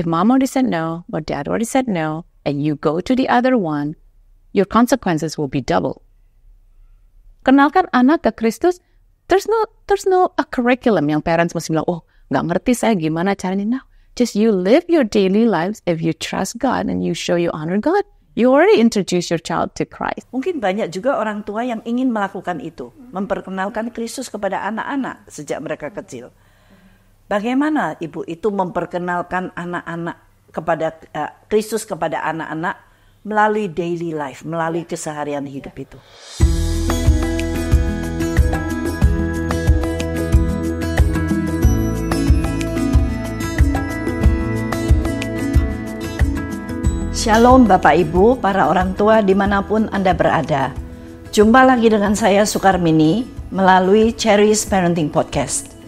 if mom already said no, or dad already said no, and you go to the other one, your consequences will be double. Kenalkan anak ke Kristus, there's no a curriculum yang parents mesti bilang, oh, nggak ngerti saya gimana caranya. No, just you live your daily lives. If you trust God and you show you honor God, you already introduce your child to Christ. Mungkin banyak juga orang tua yang ingin melakukan itu, memperkenalkan Kristus kepada anak-anak sejak mereka kecil. Bagaimana ibu itu memperkenalkan anak-anak kepada Kristus kepada anak-anak melalui daily life, melalui keseharian hidup itu? Shalom Bapak Ibu, para orang tua dimanapun Anda berada. Jumpa lagi dengan saya Sukarmini melalui Cherry's Parenting Podcast.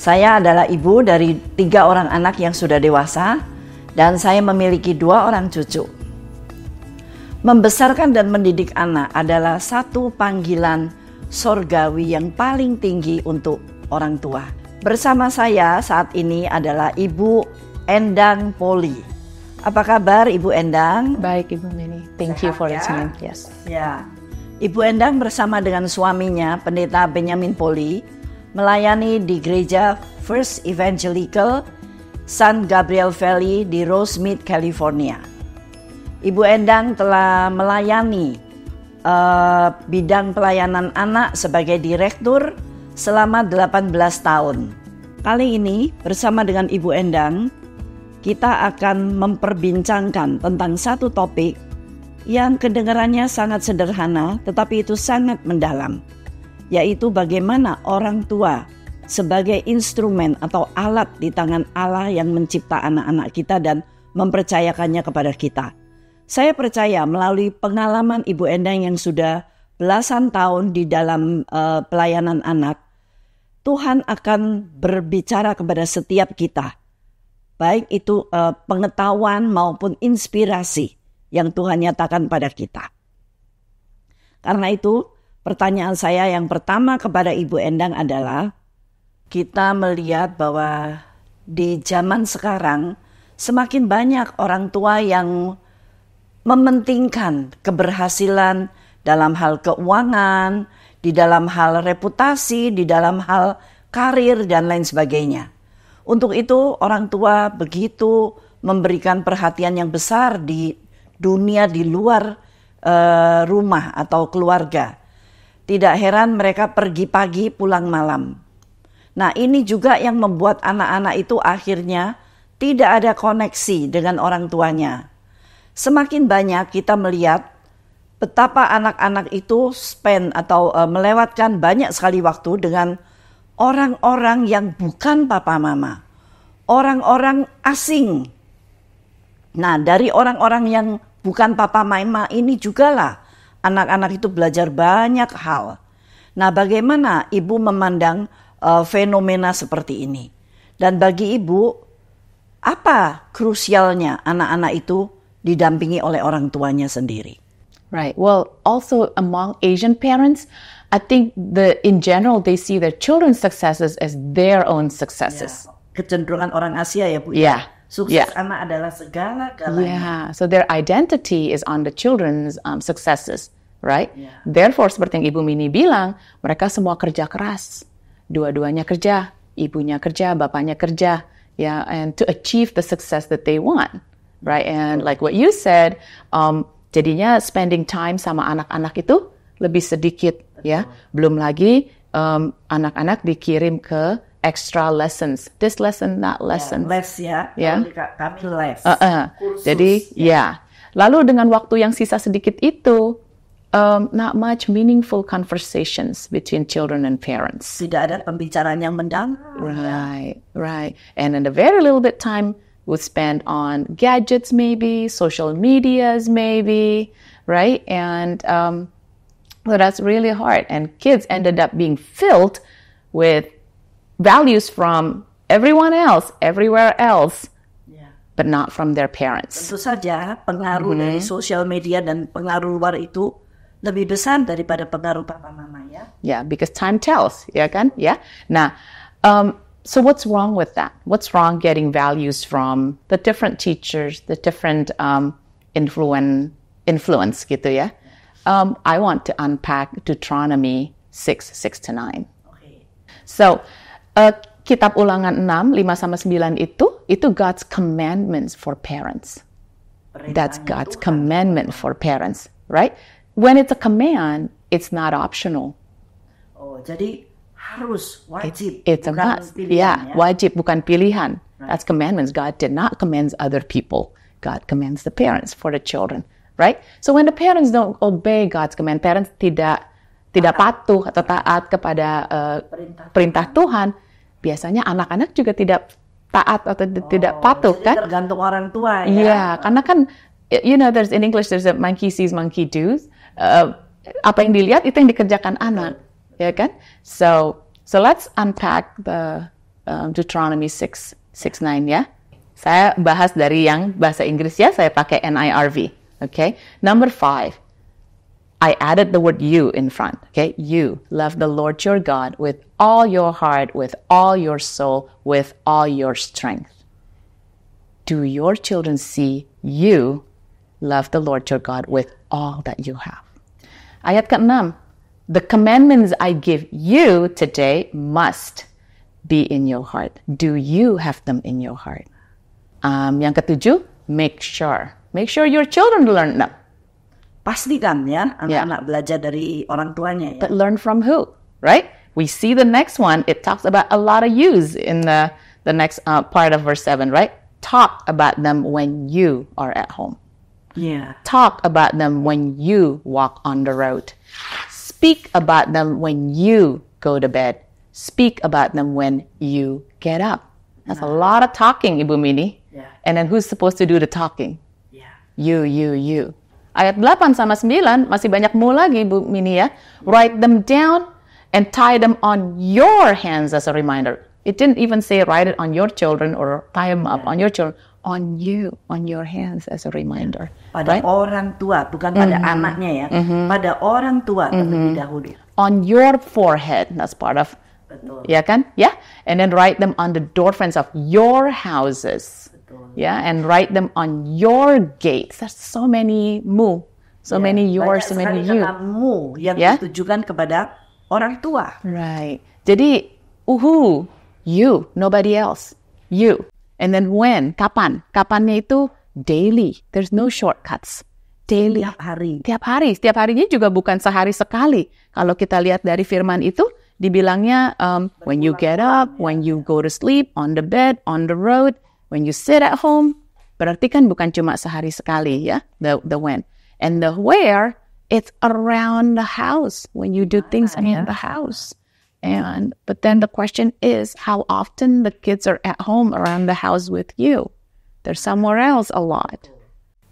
Saya adalah ibu dari 3 orang anak yang sudah dewasa dan saya memiliki 2 orang cucu. Membesarkan dan mendidik anak adalah satu panggilan sorgawi yang paling tinggi untuk orang tua. Bersama saya saat ini adalah Ibu Endang Poli. Apa kabar Ibu Endang? Baik Ibu Mini, thank you for listening. Yes. Ya, Ibu Endang bersama dengan suaminya Pendeta Benjamin Poli melayani di gereja First Evangelical San Gabriel Valley di Rosemead, California. Ibu Endang telah melayani bidang pelayanan anak sebagai direktur selama 18 tahun. Kali ini bersama dengan Ibu Endang, kita akan memperbincangkan tentang satu topik yang kedengarannya sangat sederhana tetapi itu sangat mendalam, yaitu bagaimana orang tua sebagai instrumen atau alat di tangan Allah yang mencipta anak-anak kita dan mempercayakannya kepada kita. Saya percaya melalui pengalaman Ibu Endang yang sudah belasan tahun di dalam pelayanan anak, Tuhan akan berbicara kepada setiap kita, baik itu pengetahuan maupun inspirasi yang Tuhan nyatakan pada kita. Karena itu, pertanyaan saya yang pertama kepada Ibu Endang adalah, kita melihat bahwa di zaman sekarang semakin banyak orang tua yang mementingkan keberhasilan dalam hal keuangan, di dalam hal reputasi, di dalam hal karir dan lain sebagainya. Untuk itu orang tua begitu memberikan perhatian yang besar di dunia di luar rumah atau keluarga. Tidak heran mereka pergi pagi pulang malam. Nah, ini juga yang membuat anak-anak itu akhirnya tidak ada koneksi dengan orang tuanya. Semakin banyak kita melihat betapa anak-anak itu spend atau melewatkan banyak sekali waktu dengan orang-orang yang bukan papa mama, orang-orang asing. Nah, dari orang-orang yang bukan papa mama ini jugalah anak-anak itu belajar banyak hal. Nah, bagaimana ibu memandang fenomena seperti ini? Dan bagi ibu, apa krusialnya anak-anak itu didampingi oleh orang tuanya sendiri? Right. Well, also among Asian parents, I think in general they see their children's successes as their own successes. Yeah. Kecenderungan orang Asia ya Bu. Yeah. Sukses anak adalah segala-galanya. Yeah. So their identity is on the children's successes, right? Yeah. Therefore, seperti yang Ibu Mini bilang, mereka semua kerja keras. Dua-duanya kerja, ibunya kerja, bapaknya kerja, yeah, and to achieve the success that they want, right? And like what you said, jadinya spending time sama anak-anak itu lebih sedikit, ya. Belum lagi anak-anak dikirim ke extra lessons, this lesson, that lesson. Les ya, kami les. Jadi, ya. Lalu dengan waktu yang sisa sedikit itu, not much meaningful conversations between children and parents. Tidak ada pembicaraan yang mendalam. Right. And in a very little bit time we spend on gadgets maybe, social medias maybe, right? And so that's really hard. And kids ended up being filled with values from everyone else, everywhere else, but not from their parents. Tentu saja pengaruh dari sosial media dan pengaruh luar itu lebih besar daripada pengaruh papa mama ya. Yeah, because time tells, ya kan? Ya. Nah, So what's wrong with that? What's wrong getting values from the different teachers, the different influence gitu ya? I want to unpack Deuteronomy 6:6-9. Okay. So Kitab Ulangan 6, 5-9 itu God's commandments for parents. That's God's commandment for parents, right? When it's a command, it's not optional. Oh, jadi harus, wajib. It's a must. Yeah, wajib, bukan pilihan. Right. That's commandments. God did not command other people. God commands the parents for the children, right? So when the parents don't obey God's command, parents tidak patuh atau taat kepada perintah Tuhan, biasanya anak-anak juga tidak taat atau tidak patuh, kan? Tergantung orang tua, ya. Yeah, karena kan, there's in English there's a monkey sees, monkey does. Apa yang dilihat itu yang dikerjakan anak, ya kan? So let's unpack the Deuteronomy 6:9 ya. Saya bahas dari yang bahasa Inggris ya, saya pakai NIRV. Okay, number 5. I added the word you in front. Okay, you love the Lord your God with all your heart, with all your soul, with all your strength. Do your children see you love the Lord your God with all that you have? Ayat ke-6. The commandments I give you today must be in your heart. Do you have them in your heart? Yang ke-7, make sure your children learn them. Pastikan ya, anak-anak belajar dari orang tuanya ya. But learn from who, right? We see the next one, it talks about a lot of yous in the next part of verse 7, right? Talk about them when you are at home. Yeah. Talk about them when you walk on the road. Speak about them when you go to bed. Speak about them when you get up. That's a lot of talking, Ibu Mini. Yeah. And then who's supposed to do the talking? Yeah. You. Ayat 8-9 masih banyak mu lagi, Bu Mini ya. Write them down and tie them on your hands as a reminder. It didn't even say write it on your children or tie them up on your children. On you, on your hands as a reminder. Pada right? orang tua, bukan pada anaknya ya. Pada orang tua terlebih dahulu. On your forehead, that's part of, Betul. ya kan? Yeah. And then write them on the door frames of your houses. Betul. Yeah, and write them on your gates. There's so many mu, so many yours, so many you. Mu yang ditujukan kepada orang tua. Right. Jadi, you, nobody else. You. And then when, kapan? Kapannya itu daily. There's no shortcuts. Daily. Tiap hari. Setiap harinya juga bukan sehari sekali. Kalau kita lihat dari firman itu, dibilangnya when you get up, when you go to sleep, on the bed, on the road, when you sit at home. Berarti kan bukan cuma sehari sekali ya, the when. And the where, it's around the house. When you do things in the house. But then the question is, how often the kids are at home around the house with you? They're somewhere else a lot.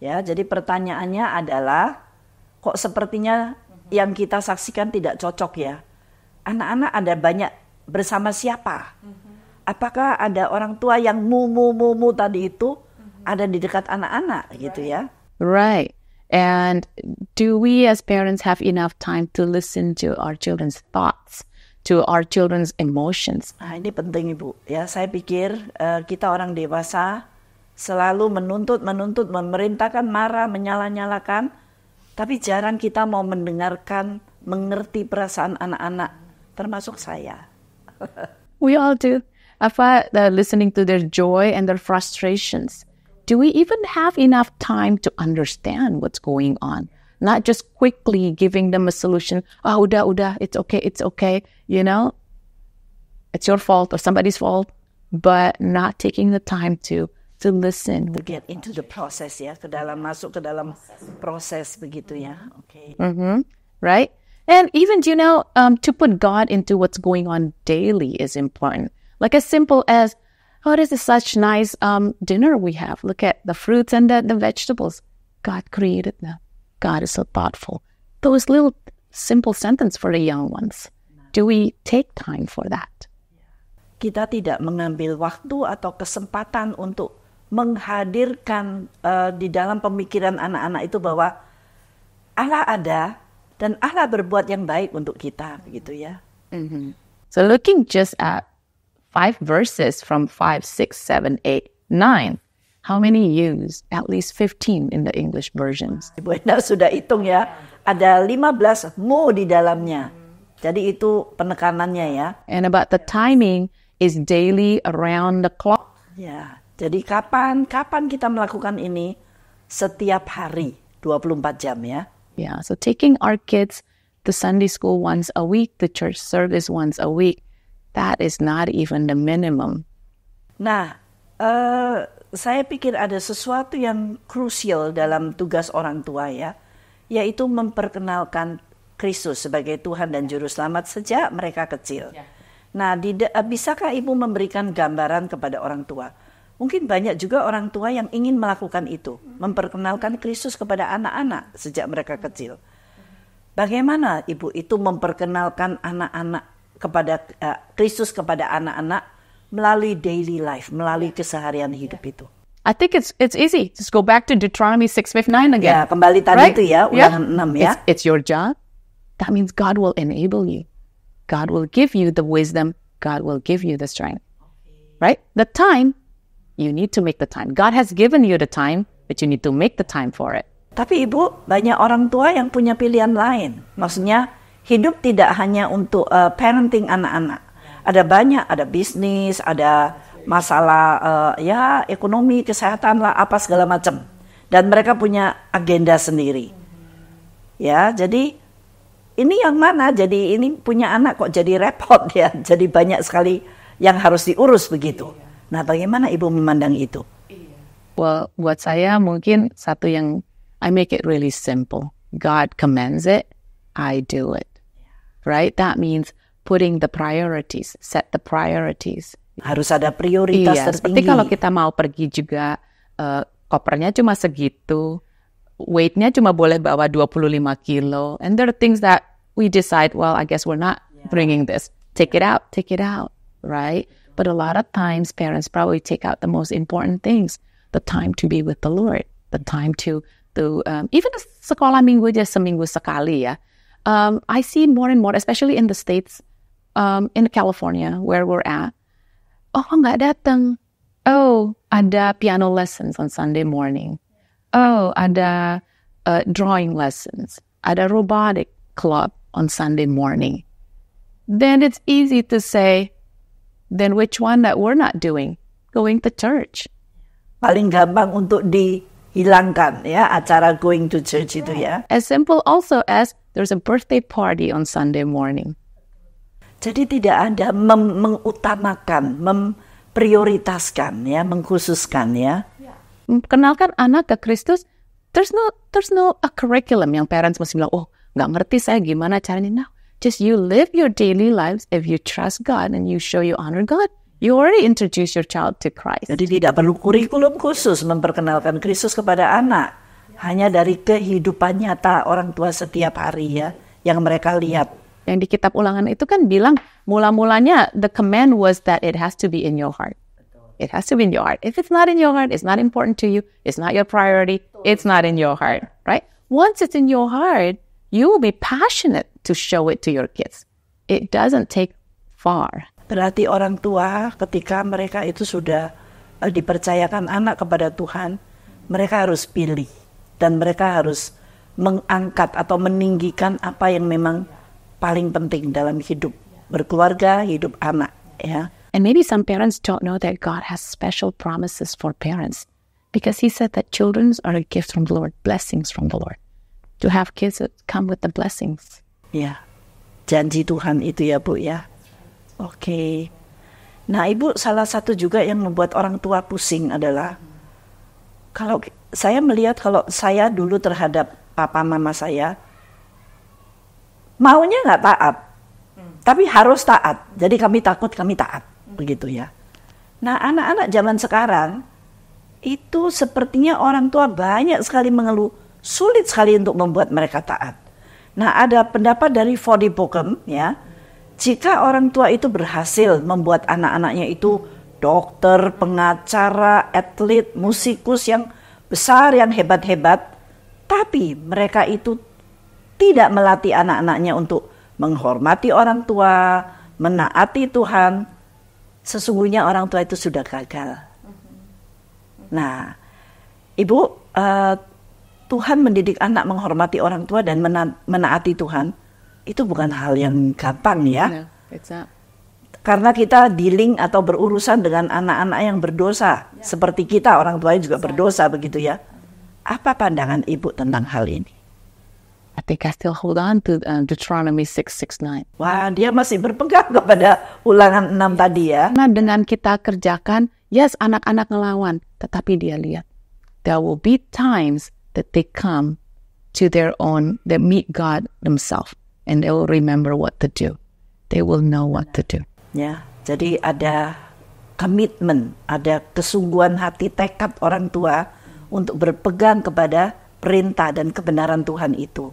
Ya, jadi pertanyaannya adalah, kok sepertinya yang kita saksikan tidak cocok ya? Anak-anak ada banyak bersama siapa? Apakah ada orang tua yang mu tadi itu ada di dekat anak-anak gitu ya? Right. And do we as parents have enough time to listen to our children's thoughts? To our children's emotions. Nah, ini penting Ibu. Ya, saya pikir kita orang dewasa selalu menuntut, memerintahkan, marah, menyala-nyalakan, tapi jarang kita mau mendengarkan, mengerti perasaan anak-anak, termasuk saya. We all do. Listening to their joy and their frustrations. Do we even have enough time to understand what's going on? Not just quickly giving them a solution. Oh, udah, it's okay. You know, it's your fault or somebody's fault, but not taking the time to listen. To get into the process ya, masuk ke dalam proses begitu ya. Okay. Right? And even, to put God into what's going on daily is important. Like as simple as, this is such nice dinner we have. Look at the fruits and the vegetables. God created them. God is so thoughtful. Those little simple sentences for the young ones. Do we take time for that? Kita tidak mengambil waktu atau kesempatan untuk menghadirkan di dalam pemikiran anak-anak itu bahwa Allah ada dan Allah berbuat yang baik untuk kita, begitu ya. So looking just at 5 verses from 5, 6, 7, 8, 9. How many use? At least 15 in the English versions. Ibu Enda sudah hitung ya, ada 15 mu di dalamnya. Jadi itu penekanannya ya. And about the timing is daily around the clock. Ya, jadi kapan kita melakukan ini? Setiap hari, 24 jam ya. Yeah, so taking our kids to Sunday school once a week, to church service once a week, that is not even the minimum. Nah, saya pikir ada sesuatu yang krusial dalam tugas orang tua ya, yaitu memperkenalkan Kristus sebagai Tuhan dan Juru Selamat sejak mereka kecil. Nah, bisakah Ibu memberikan gambaran kepada orang tua? Mungkin banyak juga orang tua yang ingin melakukan itu, memperkenalkan Kristus kepada anak-anak sejak mereka kecil. Bagaimana Ibu itu memperkenalkan anak-anak kepada Kristus kepada anak-anak melalui daily life, melalui keseharian hidup itu? I think it's easy. Just go back to Deuteronomy 6:9 again. Ya, kembali tadi itu ya, ulangan 6 ya. It's your job. That means God will enable you. God will give you the wisdom. God will give you the strength. Right? The time, you need to make the time. God has given you the time, but you need to make the time for it. Tapi Ibu, banyak orang tua yang punya pilihan lain. Maksudnya, hidup tidak hanya untuk parenting anak-anak. Ada banyak, ada bisnis, ada masalah ya ekonomi, kesehatan lah, apa segala macam. Dan mereka punya agenda sendiri. Ya, jadi ini yang mana? Jadi ini punya anak kok jadi repot ya. Jadi banyak sekali yang harus diurus begitu. Nah, bagaimana Ibu memandang itu? Well, buat saya mungkin satu yang I make it really simple. God commands it, I do it. Right? That means putting the priorities, set the priorities. Harus ada prioritas tertinggi. Seperti kalau kita mau pergi juga, kopernya cuma segitu, weight-nya cuma boleh bawa 25 kilo. And there are things that we decide, well, I guess we're not bringing this. Take it out, right? But a lot of times, parents probably take out the most important things. The time to be with the Lord. The time to even sekolah minggu aja seminggu sekali ya. I see more and more, especially in the States, in California, where we're at. Oh, nggak datang. Oh, ada piano lessons on Sunday morning. Oh, ada drawing lessons. Ada robotic club on Sunday morning. Then it's easy to say, then which one that we're not doing? Going to church. Paling gampang untuk dihilangkan ya acara going to church itu ya. As simple also as there's a birthday party on Sunday morning. Jadi tidak ada mengutamakan, memprioritaskan ya, mengkhususkan ya. Kenalkan anak ke Kristus. There's no a curriculum yang parents mesti bilang, oh nggak ngerti saya gimana caranya. No, just you live your daily lives. If you trust God and you show you honor God, you already introduce your child to Christ. Jadi tidak perlu kurikulum khusus memperkenalkan Kristus kepada anak. Hanya dari kehidupan nyata orang tua setiap hari ya, yang mereka lihat. Yang di kitab Ulangan itu kan bilang, mula-mulanya the command was that it has to be in your heart. It has to be in your heart. If it's not in your heart, it's not important to you, it's not your priority, it's not in your heart, right? Once it's in your heart, you will be passionate to show it to your kids. It doesn't take far. Berarti orang tua ketika mereka itu sudah dipercayakan anak kepada Tuhan, mereka harus pilih. Dan mereka harus mengangkat atau meninggikan apa yang memang paling penting dalam hidup berkeluarga, hidup anak. Ya. And maybe some parents don't know that God has special promises for parents. Because He said that children are a gift from the Lord, blessings from the Lord. To have kids that come with the blessings. Ya, janji Tuhan itu ya Bu ya. Oke. Nah Ibu, salah satu juga yang membuat orang tua pusing adalah kalau saya melihat kalau saya dulu terhadap papa mama saya, maunya nggak taat, tapi harus taat. Jadi kami takut, kami taat, begitu ya. Nah anak-anak zaman sekarang itu sepertinya orang tua banyak sekali mengeluh, sulit sekali untuk membuat mereka taat. Nah ada pendapat dari Voddie Baucham ya, jika orang tua itu berhasil membuat anak-anaknya itu dokter, pengacara, atlet, musikus yang besar, yang hebat-hebat, tapi mereka itu tidak melatih anak-anaknya untuk menghormati orang tua, menaati Tuhan, sesungguhnya orang tua itu sudah gagal. Nah, Ibu, Tuhan mendidik anak menghormati orang tua dan menaati Tuhan, itu bukan hal yang gampang ya. No, it's not. Karena kita dealing atau berurusan dengan anak-anak yang berdosa. Seperti kita, orang tuanya juga berdosa begitu ya. Apa pandangan Ibu tentang hal ini? I think I still hold on to Deuteronomy 6:9. Wah, dia masih berpegang kepada Ulangan 6 tadi ya. Karena dengan kita kerjakan, yes, anak-anak ngelawan, tetapi dia lihat, there will be times that they come to their own, they meet God themselves, and they will remember what to do. They will know what to do. Ya, jadi ada komitmen, ada kesungguhan hati, tekad orang tua untuk berpegang kepada perintah dan kebenaran Tuhan itu.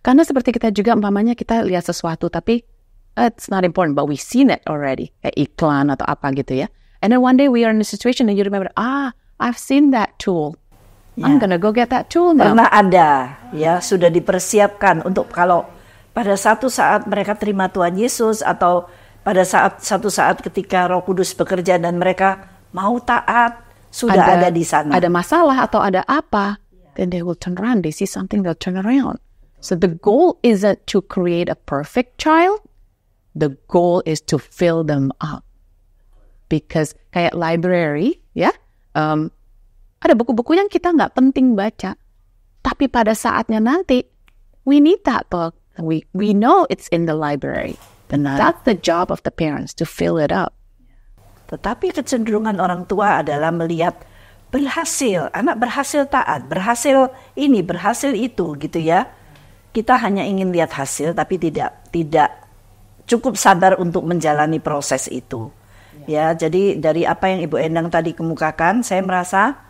Karena seperti kita juga, umpamanya kita lihat sesuatu, tapi it's not important, but we've seen it already, kayak iklan atau apa gitu ya. And then one day we are in a situation and you remember, I've seen that tool. I'm gonna go get that tool now. Pernah ada, ya, sudah dipersiapkan untuk kalau pada satu saat mereka terima Tuhan Yesus atau pada satu saat ketika Roh Kudus bekerja dan mereka mau taat, sudah ada di sana. Ada masalah atau ada apa, then they will turn around. They see something, they'll turn around. So the goal isn't to create a perfect child. The goal is to fill them up. Because kayak library, ya, ada buku-buku yang kita nggak penting baca, tapi pada saatnya nanti, we need that book. We know it's in the library. Benar. That's the job of the parents, to fill it up. Tetapi kecenderungan orang tua adalah melihat berhasil, anak berhasil taat, berhasil ini, berhasil itu gitu ya. Kita hanya ingin lihat hasil, tapi tidak cukup sabar untuk menjalani proses itu. Ya, jadi dari apa yang Ibu Endang tadi kemukakan, saya merasa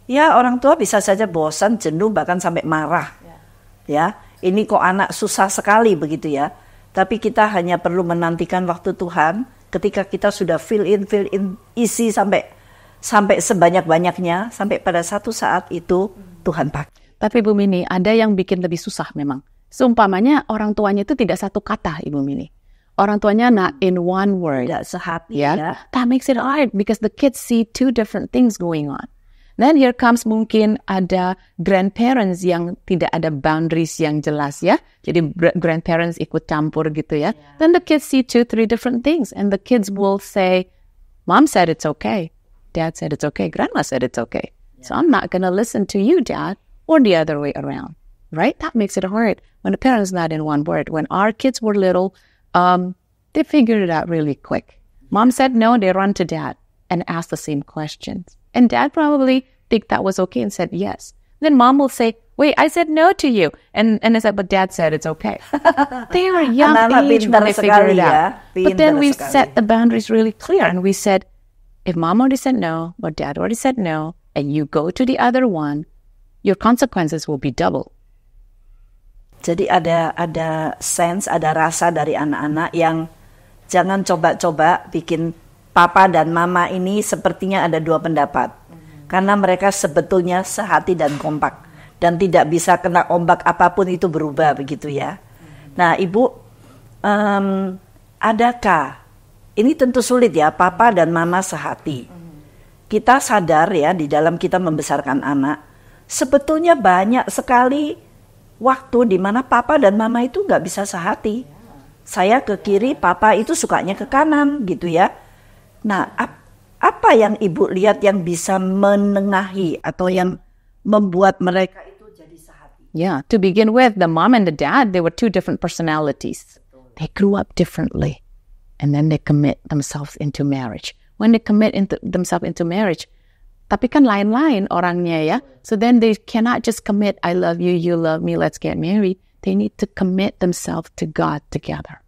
ya orang tua bisa saja bosan, jenuh, bahkan sampai marah. Ya, ini kok anak susah sekali begitu ya. Tapi kita hanya perlu menantikan waktu Tuhan ketika kita sudah fill in, isi sampai sebanyak-banyaknya, sampai pada satu saat itu Tuhan pakai. Tapi Ibu Mini, ada yang bikin lebih susah memang. Seumpamanya orang tuanya itu tidak satu kata, Ibu Mini. Orang tuanya not in one word. Tidak sehati ya. That makes it hard because the kids see two different things going on. Then here comes mungkin ada grandparents yang tidak ada boundaries yang jelas ya. Jadi grandparents ikut campur gitu ya. Then the kids see 2-3 different things. And the kids will say, Mom said it's okay. Dad said it's okay. Grandma said it's okay. So I'm not going to listen to you, Dad. Or the other way around. Right? That makes it hard. When the parents not in one word. When our kids were little, they figured it out really quick. Mom said no, they run to Dad and ask the same questions. And Dad probably think that was okay and said yes. Then Mom will say, wait, I said no to you. And I said, but Dad said it's okay. They are young age when they figure it out. But then we set the boundaries really clear. And we said, if Mom already said no, or Dad already said no, and you go to the other one, your consequences will be double. Jadi ada sense, ada rasa dari anak-anak yang jangan coba-coba bikin papa dan mama ini sepertinya ada dua pendapat. Karena mereka sebetulnya sehati dan kompak. Dan tidak bisa kena ombak apapun itu berubah begitu ya. Nah Ibu, adakah, ini tentu sulit ya, papa dan mama sehati. Kita sadar ya di dalam kita membesarkan anak, sebetulnya banyak sekali waktu di mana papa dan mama itu nggak bisa sehati. Saya ke kiri, papa itu sukanya ke kanan gitu ya. Nah, apa yang Ibu lihat yang bisa menengahi atau yang membuat mereka itu jadi sehati? Yeah, to begin with, the mom and the dad, they were two different personalities. They grew up differently. And then they commit themselves into marriage. When they commit themselves into marriage, tapi kan lain-lain orangnya ya. So then they cannot just commit, I love you, you love me, let's get married. They need to commit themselves to God together.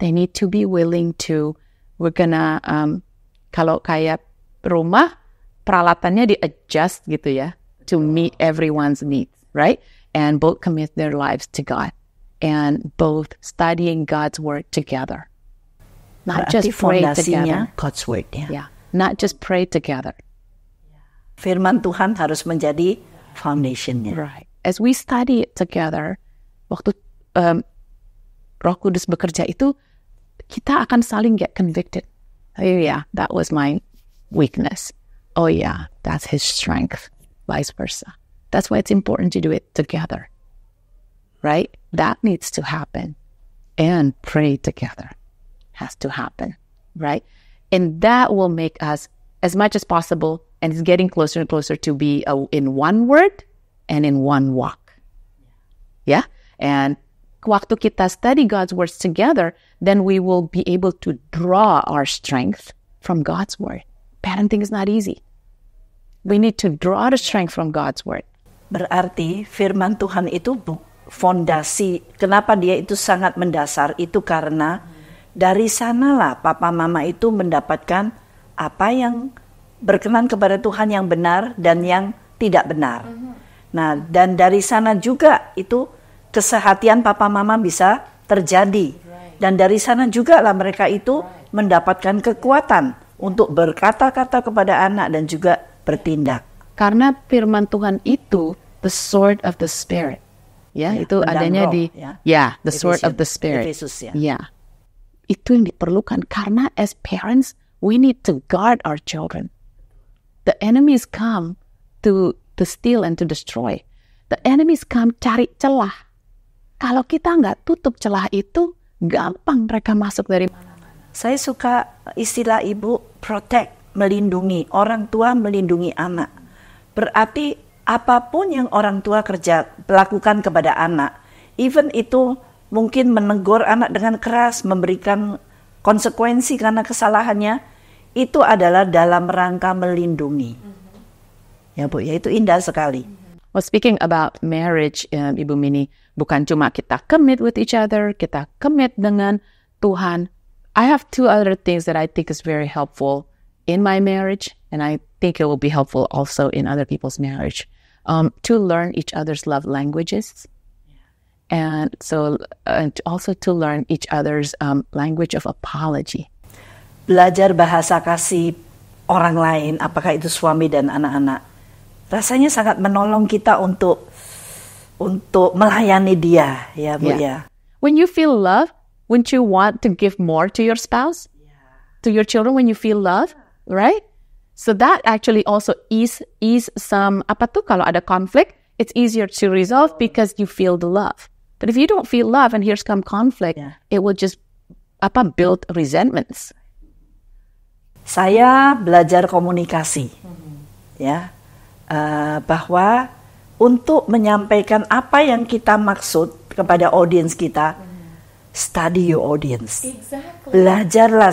They need to be willing to, we're gonna, kalau kayak rumah, peralatannya di-adjust gitu ya, to meet everyone's needs, right? And both commit their lives to God. And both studying God's word together. Not Berarti just pray together. God's word ya. Yeah, not just pray together. Firman Tuhan harus menjadi foundationnya. Right. As we study it together, waktu Roh Kudus bekerja itu, kita akan saling get convicted. Oh yeah, that was my weakness. Oh yeah, that's his strength, vice versa. That's why it's important to do it together, right? That needs to happen. And pray together has to happen, right? And that will make us, as much as possible, and it's getting closer and closer to be in one word and in one walk. Yeah? And waktu kita study God's words together, then we will be able to draw our strength from God's word. Parenting is not easy. We need to draw the strength from God's word. Berarti firman Tuhan itu fondasi. Kenapa dia itu sangat mendasar? Itu karena dari sanalah papa mama itu mendapatkan apa yang berkenan kepada Tuhan yang benar dan yang tidak benar. Nah, dan dari sana juga itu kesehatan papa mama bisa terjadi. Dan dari sana juga lah mereka itu mendapatkan kekuatan untuk berkata-kata kepada anak dan juga bertindak. Karena firman Tuhan itu the sword of the Spirit. Ya, itu adanya di the sword of the Spirit. Ya. Itu yang diperlukan karena as parents we need to guard our children. The enemies come to steal and to destroy. The enemies come cari celah. Kalau kita nggak tutup celah itu, gampang mereka masuk dari mana. Saya suka istilah ibu protect, melindungi. Orang tua melindungi anak. Berarti apapun yang orang tua lakukan kepada anak, even itu mungkin menegur anak dengan keras, memberikan konsekuensi karena kesalahannya, itu adalah dalam rangka melindungi. Ya Bu, ya itu indah sekali. Well, speaking about marriage, Ibu Mini, bukan cuma kita commit with each other, kita commit dengan Tuhan. I have two other things that I think is very helpful in my marriage, and I think it will be helpful also in other people's marriage. To learn each other's love languages, and also to learn each other's language of apology. Belajar bahasa kasih orang lain, apakah itu suami dan anak-anak, rasanya sangat menolong kita untuk melayani dia, ya Bu ya. When you feel love, wouldn't you want to give more to your spouse, to your children when you feel love, right? So that actually also ease some, kalau ada conflict, it's easier to resolve because you feel the love. But if you don't feel love and here's come conflict, it will just build resentments. Saya belajar komunikasi, bahwa untuk menyampaikan apa yang kita maksud kepada audiens kita, study your audience. Exactly. Belajarlah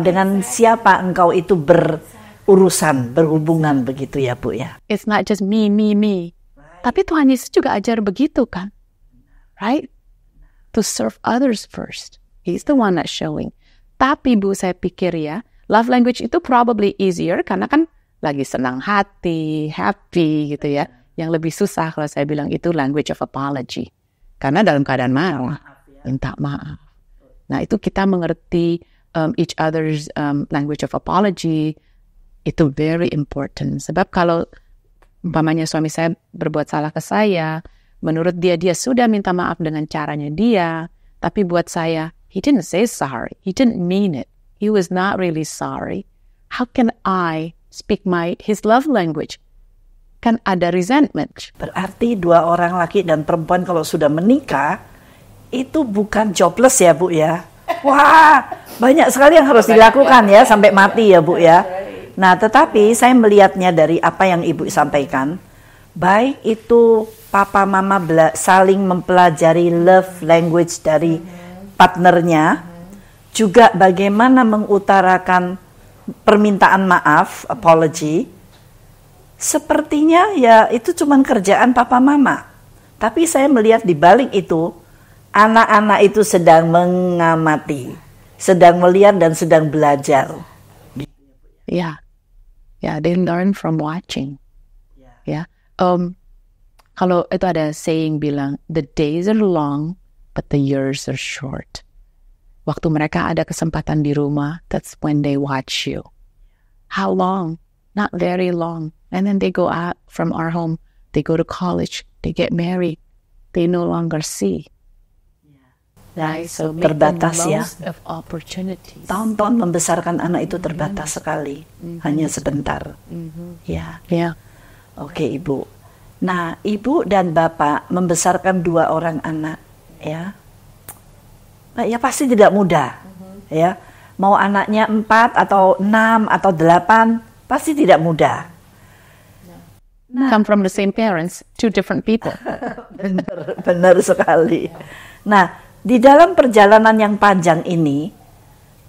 dengan siapa engkau itu berurusan, berhubungan begitu ya Bu ya. It's not just me. Right. Tapi Tuhan Yesus juga ajar begitu kan, right? To serve others first. He's the one that's showing. Tapi Bu, saya pikir ya, love language itu probably easier karena kan lagi senang hati, happy gitu ya. Yang lebih susah kalau saya bilang itu language of apology. Karena dalam keadaan marah, minta maaf. Nah itu kita mengerti each other's language of apology, itu very important. Sebab kalau umpamanya suami saya berbuat salah ke saya, menurut dia sudah minta maaf dengan caranya dia, tapi buat saya, he didn't say sorry, he didn't mean it, he was not really sorry. How can I speak his love language? Kan ada resentment. Berarti dua orang laki dan perempuan kalau sudah menikah, itu bukan jobless ya Bu ya. Wah, banyak sekali yang harus dilakukan ya sampai mati ya Bu ya. Nah, tetapi saya melihatnya dari apa yang Ibu sampaikan, baik itu papa mama saling mempelajari love language dari partnernya, juga bagaimana mengutarakan permintaan maaf, apology. Sepertinya ya itu cuma kerjaan papa mama. Tapi saya melihat di balik itu, anak-anak itu sedang mengamati, sedang melihat dan sedang belajar. They learn from watching. Kalau itu ada saying bilang, the days are long, but the years are short. Waktu mereka ada kesempatan di rumah, that's when they watch you. How long? Not very long. And then they go out from our home, they go to college, they get married, they no longer see. Right? So make terbatas the ya. most of opportunities. Tahun-tahun membesarkan anak itu terbatas sekali, hanya sebentar. Ya, Yeah. oke Ibu. Nah, Ibu dan Bapak membesarkan 2 orang anak, ya. Nah, ya pasti tidak mudah, ya. Mau anaknya 4 atau 6 atau 8, pasti tidak mudah. Come from the same parents, 2 different people. Benar sekali. Nah, di dalam perjalanan yang panjang ini,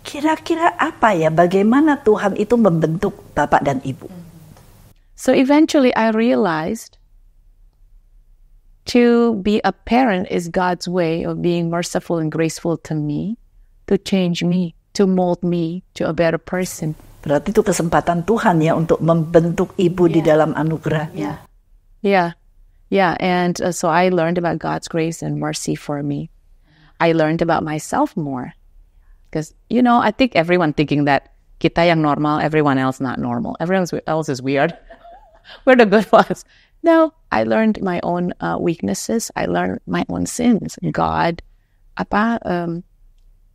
kira-kira apa ya, bagaimana Tuhan itu membentuk Bapak dan Ibu? So eventually I realized to be a parent is God's way of being merciful and graceful to me, to change me, to mold me to a better person. Berarti itu kesempatan Tuhan ya untuk membentuk Ibu di dalam anugerahnya. Yeah. And so I learned about God's grace and mercy for me. I learned about myself more. Because, I think everyone thinking that kita yang normal, everyone else not normal. Everyone else is weird. We're the good ones. No, I learned my own weaknesses. I learned my own sins. God,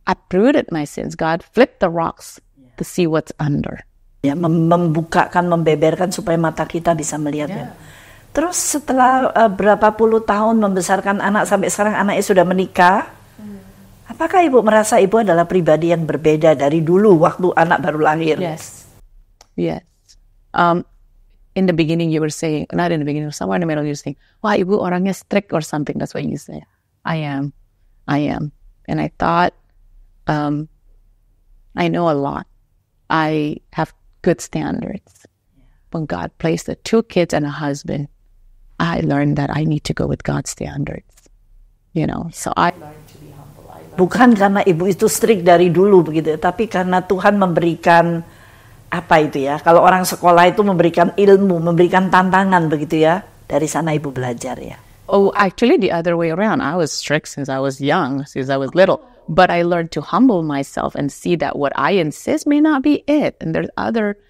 uprooted my sins. God flipped the rocks to see what's under. Ya, membukakan, membeberkan supaya mata kita bisa melihatnya. Terus setelah berapa puluh tahun membesarkan anak sampai sekarang anaknya sudah menikah, apakah Ibu merasa Ibu adalah pribadi yang berbeda dari dulu waktu anak baru lahir? Yes. In the beginning you were saying, not in the beginning, somewhere in the middle you were saying, wah Ibu orangnya strict or something. That's what you say. I am. And I thought, I know a lot. I have good standards. When God placed the 2 kids and a husband, I learned that I need to go with God's standards. So I learned to be humble. Bukan karena Ibu itu strict dari dulu begitu, tapi karena Tuhan memberikan apa itu ya? Kalau orang sekolah itu memberikan ilmu, memberikan tantangan begitu ya. Dari sana Ibu belajar ya. Oh, actually the other way around. I was strict since I was young, since I was little. But I learned to humble myself and see that what I insist may not be it. And there's other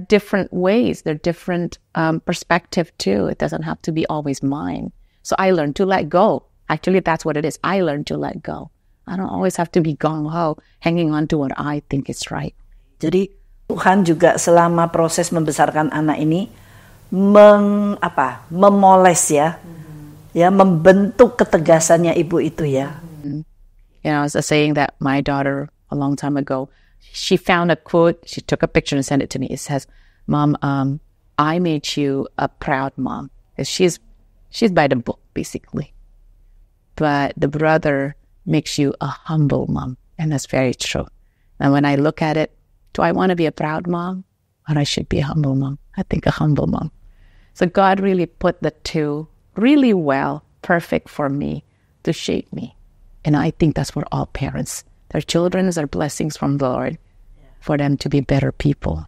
different ways. There are different perspective too. It doesn't have to be always mine. So I learned to let go. Actually, that's what it is. I learned to let go. I don't always have to be gung-ho, hanging on to what I think is right. Jadi Tuhan juga selama proses membesarkan anak ini memoles ya, ya membentuk ketegasannya Ibu itu ya. I was saying that my daughter a long time ago, she found a quote. She took a picture and sent it to me. It says, "Mom, I made you a proud mom." She's by the book basically. But the brother makes you a humble mom. And that's very true. And when I look at it, do I want to be a proud mom? Or I should be a humble mom? I think a humble mom. So God really put the 2 really well, perfect for me to shape me. And I think that's for all parents. Their children are blessings from the Lord for them to be better people.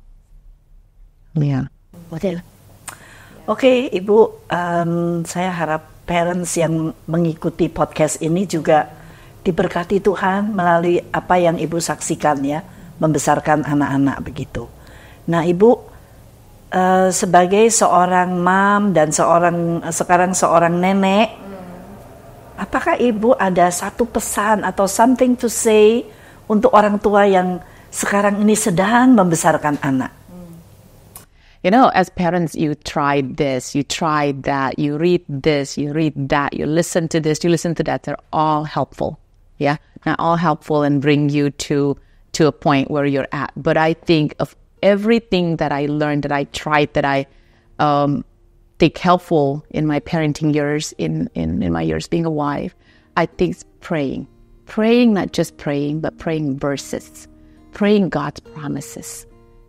Yeah. Oke, Ibu, saya harap parents yang mengikuti podcast ini juga diberkati Tuhan melalui apa yang Ibu saksikan ya, membesarkan anak-anak begitu. Nah, Ibu sebagai seorang mom dan sekarang seorang nenek, apakah Ibu ada satu pesan atau something to say untuk orang tua yang sekarang ini sedang membesarkan anak? As parents, you tried this, you tried that, you read this, you read that, you listen to this, you listen to that. They're all helpful. Yeah, not all helpful and bring you to a point where you're at. But I think of everything that I learned, that I tried, that I think helpful in my parenting years, in my years being a wife, I think it's praying. Praying, not just praying, but praying verses. Praying God's promises.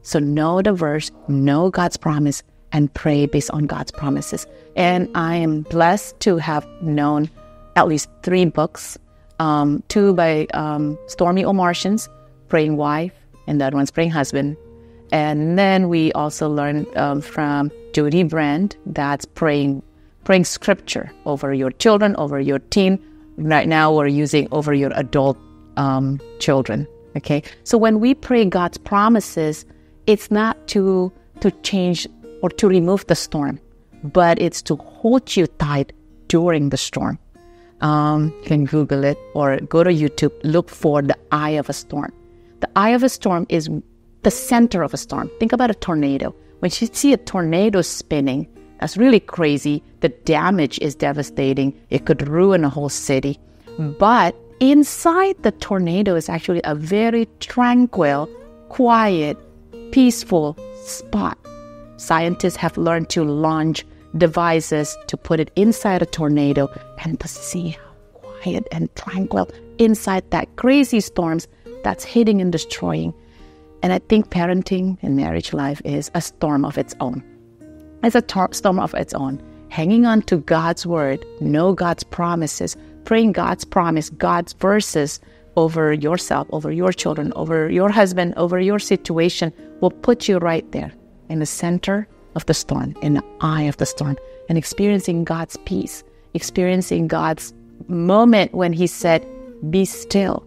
So know the verse, know God's promise, and pray based on God's promises. And I am blessed to have known at least 3 books, 2 by Stormy O'Martians, Praying Wife, and the other one's Praying Husband. And then we also learned from Judy Brand, that's praying scripture over your children, over your teen. Right now we're using over your adult children. Okay, so when we pray God's promises, it's not to change or to remove the storm, but it's to hold you tight during the storm. You can Google it or go to YouTube, look for the eye of a storm. The eye of a storm is the center of a storm. Think about a tornado. When you see a tornado spinning, that's really crazy. The damage is devastating. It could ruin a whole city. But inside the tornado is actually a very tranquil, quiet, peaceful spot. Scientists have learned to launch devices to put it inside a tornado and to see how quiet and tranquil inside that crazy storms that's hitting and destroying. And I think parenting and marriage life is a storm of its own. It's a storm of its own. Hanging on to God's word, know God's promises, praying God's promise, God's verses over yourself, over your children, over your husband, over your situation will put you right there in the center of the storm, in the eye of the storm, and experiencing God's peace, experiencing God's moment when he said, be still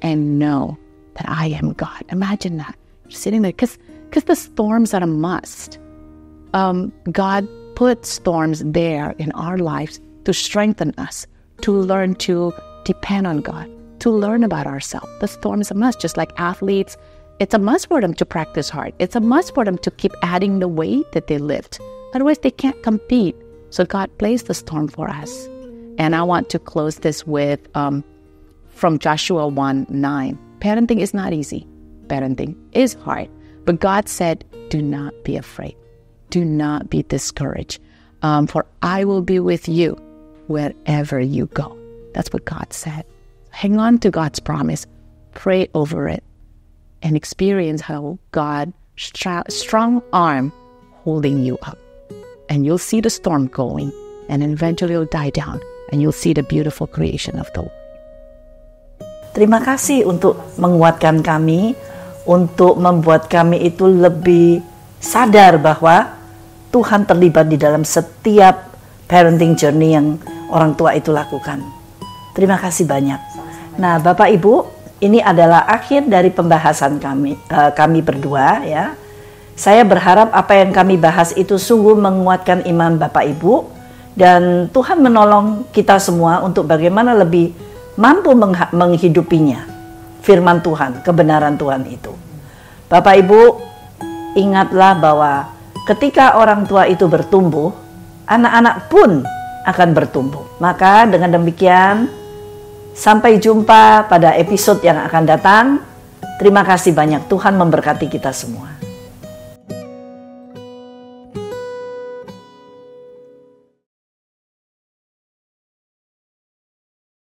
and know that I am God. Imagine that. You're sitting there, because the storms are a must. God put storms there in our lives to strengthen us, to learn to depend on God, to learn about ourselves. The storm is a must, just like athletes. It's a must for them to practice hard. It's a must for them to keep adding the weight that they lift. Otherwise, they can't compete. So God placed the storm for us. And I want to close this with from Joshua 1:9. Parenting is not easy. Parenting is hard. But God said, do not be afraid. Do not be discouraged. For I will be with you wherever you go. That's what God said. Hang on to God's promise. Pray over it. And experience how God strong arm holding you up. And you'll see the storm going. And eventually it'll die down. And you'll see the beautiful creation of the Lord. Terima kasih untuk menguatkan kami, untuk membuat kami itu lebih sadar bahwa Tuhan terlibat di dalam setiap parenting journey yang orang tua itu lakukan. Terima kasih banyak. Nah, Bapak Ibu, ini adalah akhir dari pembahasan kami berdua ya. Saya berharap apa yang kami bahas itu sungguh menguatkan iman Bapak Ibu, dan Tuhan menolong kita semua untuk bagaimana lebih mampu menghidupinya, firman Tuhan, kebenaran Tuhan itu. Bapak Ibu, ingatlah bahwa ketika orang tua itu bertumbuh, anak-anak pun akan bertumbuh. Maka dengan demikian, sampai jumpa pada episode yang akan datang. Terima kasih banyak. Tuhan memberkati kita semua.